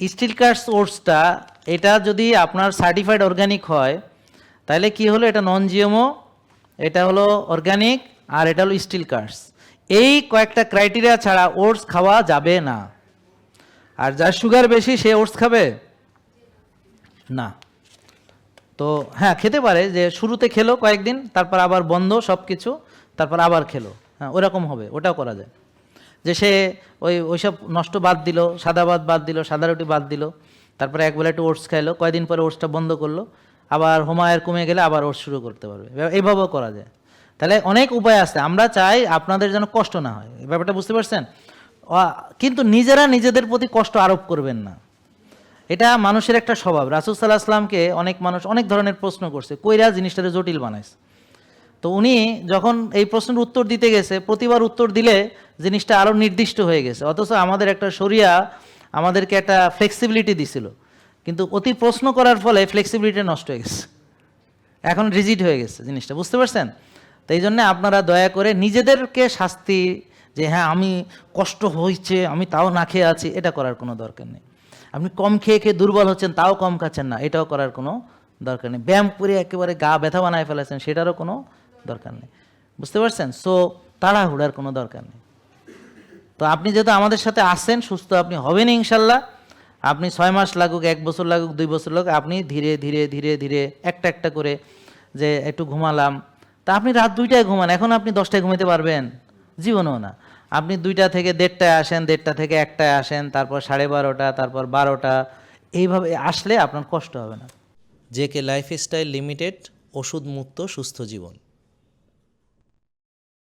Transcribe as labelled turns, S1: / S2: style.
S1: Still curse ওটসটা এটা যদি আপনার সার্টিফাইড অর্গানিক হয় তাহলে কি হলো, এটা নন জিএমও, এটা হলো অর্গানিক, আর এটা হলো স্টিল কার্স। এই কয়েকটা ক্রাইটেরিয়া ছাড়া ওটস খাওয়া যাবে না। আর যার সুগার বেশি সে ওটস খাবে না। তো হ্যাঁ, খেতে পারে, যে শুরুতে খেলো কয়েকদিন, তারপর আবার বন্ধ সব কিছু, তারপর আবার খেলো, হ্যাঁ ওরকম হবে, ওটাও করা যায়। যে সে ওইসব নষ্ট বাদ দিল, সাদা ভাত বাদ দিল, সাদা রুটি বাদ দিল, তারপরে একবেলা একটু ওটস খাইলো, কয়েকদিন পরে ওটসটা বন্ধ করলো, আবার হোমায়ের কমে গেলে আবার ওটস শুরু করতে পারবে। এইভাবেও করা যায়। তাহলে অনেক উপায় আছে। আমরা চাই আপনাদের যেন কষ্ট না হয়, এই ব্যাপারটা বুঝতে পারছেন? কিন্তু নিজেরা নিজেদের প্রতি কষ্ট আরোপ করবেন না, এটা মানুষের একটা স্বভাব। রাসূল সাল্লাল্লাহু আলাইহি ওয়াসাল্লামকে অনেক মানুষ অনেক ধরনের প্রশ্ন করছে, কইরা জিনিসটাকে জটিল বানাইছে। তো উনি যখন এই প্রশ্নের উত্তর দিতে গেছে, প্রতিবার উত্তর দিলে জিনিসটা আরও নির্দিষ্ট হয়ে গেছে, অথচ আমাদের একটা শরিয়া আমাদেরকে একটা ফ্লেক্সিবিলিটি দিছিল, কিন্তু অতি প্রশ্ন করার ফলে ফ্লেক্সিবিলিটি নষ্ট হয়ে গেছে, এখন রিজিড হয়ে গেছে জিনিসটা, বুঝতে পারছেন? তো এই জন্যে আপনারা দয়া করে নিজেদেরকে শাস্তি, যে হ্যাঁ আমি কষ্ট হয়েছে আমি তাও না খেয়ে আছি, এটা করার কোনো দরকার নেই। আপনি কম খেয়ে খেয়ে দুর্বল হচ্ছেন তাও কম খাচ্ছেন না, এটাও করার কোনো দরকার নেই। ব্যায়াম করে একেবারে গা ব্যথা বানায় ফেলেছেন, সেটারও কোনো দরকার নেই, বুঝতে পারছেন? সো তাড়াহুড়ার কোনো দরকার নেই। তো আপনি যেহেতু আমাদের সাথে আসছেন, সুস্থ আপনি হবেন ইনশাল্লাহ। আপনি 6 মাস লাগুক, 1 বছর লাগুক, 2 বছর লাগুক, আপনি ধীরে ধীরে ধীরে ধীরে একটা একটা করে, যে একটু ঘুমালাম, তা আপনি রাত 2টায় ঘুমান, এখন আপনি 10টায় ঘুমাতে পারবেন? জীবনেও না। আপনি 2টা থেকে 1:30টায় আসেন, 1:30টা থেকে 1টায় আসেন, তারপর 12:30টা, তারপর 12টা, এইভাবে আসলে আপনার কষ্ট হবে না। জেকে লাইফস্টাইল লিমিটেড, ওষুধ মুক্ত সুস্থ জীবন।